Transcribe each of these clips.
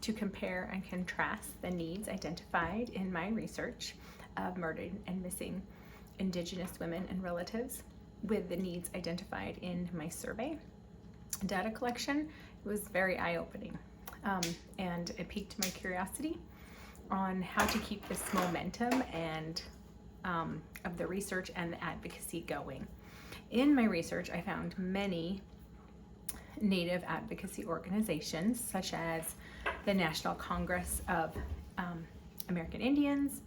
to compare and contrast the needs identified in my research of murdered and missing Indigenous women and relatives with the needs identified in my survey data collection. It was very eye-opening, and it piqued my curiosity on how to keep this momentum and of the research and the advocacy going. In my research, I found many Native advocacy organizations, such as the National Congress of American Indians,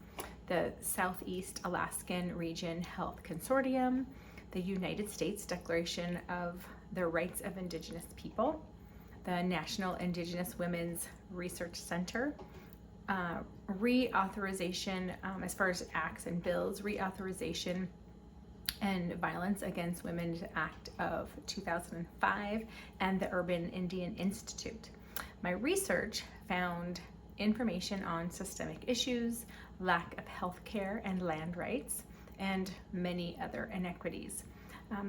the Southeast Alaskan Region Health Consortium, the United States Declaration of the Rights of Indigenous People, the National Indigenous Women's Research Center, reauthorization, as far as acts and bills, reauthorization and Violence Against Women Act of 2005, and the Urban Indian Institute. My research found information on systemic issues, lack of health care and land rights, and many other inequities.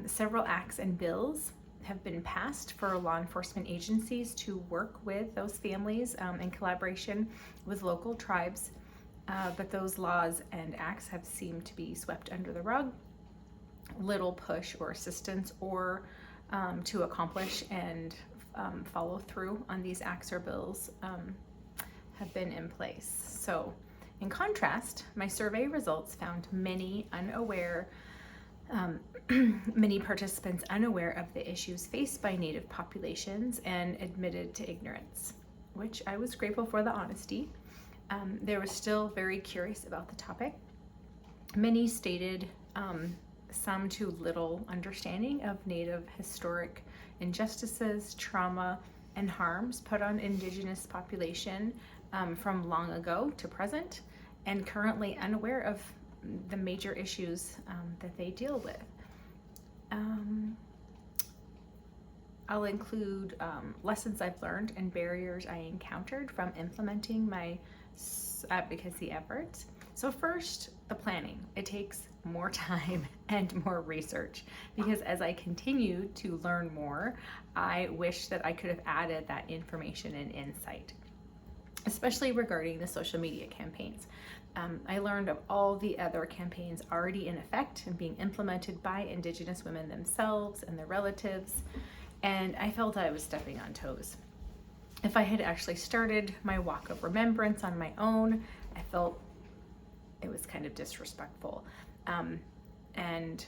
Several acts and bills have been passed for law enforcement agencies to work with those families in collaboration with local tribes, but those laws and acts have seemed to be swept under the rug. Little push or assistance or to accomplish and follow through on these acts or bills have been in place. So in contrast, my survey results found many participants unaware of the issues faced by Native populations and admitted to ignorance, which I was grateful for the honesty. They were still very curious about the topic. Many stated some too little understanding of Native historic injustices, trauma, and harms put on Indigenous population from long ago to present, and currently unaware of the major issues that they deal with. I'll include lessons I've learned and barriers I encountered from implementing my advocacy efforts. So first, the planning. It takes more time and more research, because as I continue to learn more, I wish that I could have added that information and insight, especially regarding the social media campaigns. I learned of all the other campaigns already in effect and being implemented by Indigenous women themselves and their relatives, and I felt I was stepping on toes. If I had actually started my walk of remembrance on my own, I felt it was kind of disrespectful, and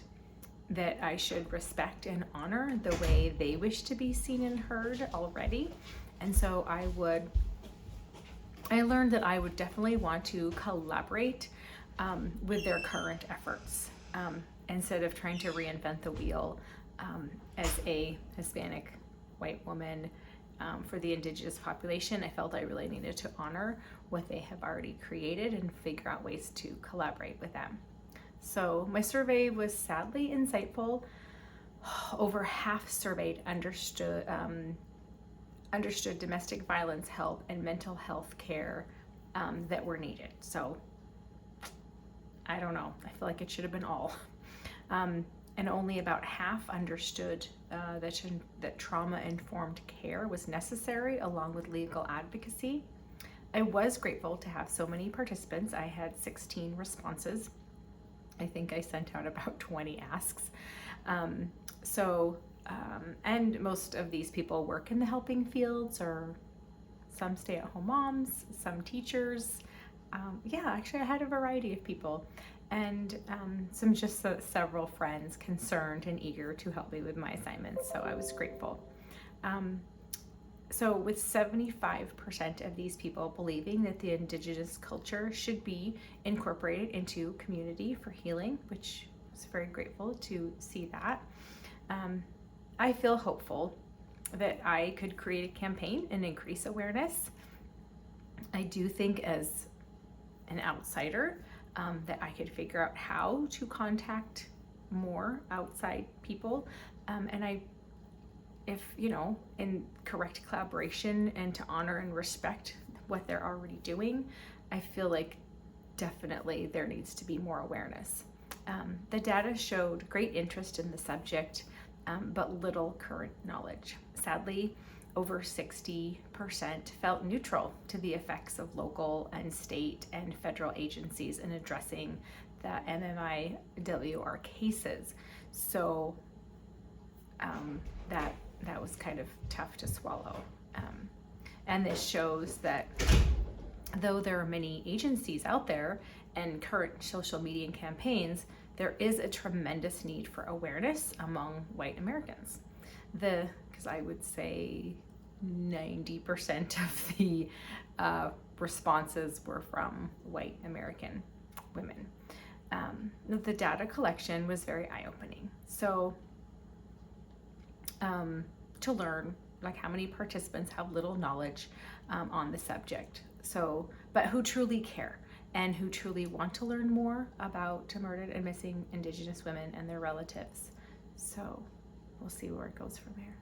that I should respect and honor the way they wish to be seen and heard already. And so I learned that I would definitely want to collaborate with their current efforts instead of trying to reinvent the wheel as a Hispanic white woman for the Indigenous population. I felt I really needed to honor what they have already created and figure out ways to collaborate with them. So my survey was sadly insightful. Over half surveyed understood domestic violence help and mental health care that were needed. So I don't know, I feel like it should have been all. And only about half understood that trauma-informed care was necessary along with legal advocacy. I was grateful to have so many participants. I had 16 responses. I think I sent out about 20 asks. And most of these people work in the helping fields, or some stay-at-home moms, some teachers. Actually I had a variety of people, and several friends concerned and eager to help me with my assignments, so I was grateful. So with 75% of these people believing that the Indigenous culture should be incorporated into community for healing, which I was very grateful to see that. I feel hopeful that I could create a campaign and increase awareness. I do think as an outsider that I could figure out how to contact more outside people, if in correct collaboration and to honor and respect what they're already doing, I feel like definitely there needs to be more awareness. The data showed great interest in the subject, but little current knowledge. Sadly, over 60% felt neutral to the effects of local and state and federal agencies in addressing the MMIWR cases. So that was kind of tough to swallow. And this shows that though there are many agencies out there and current social media campaigns, there is a tremendous need for awareness among white Americans. Because I would say 90% of the responses were from white American women. The data collection was very eye-opening. So to learn like how many participants have little knowledge on the subject. So, but who truly care and who truly want to learn more about murdered and missing Indigenous women and their relatives. So we'll see where it goes from there.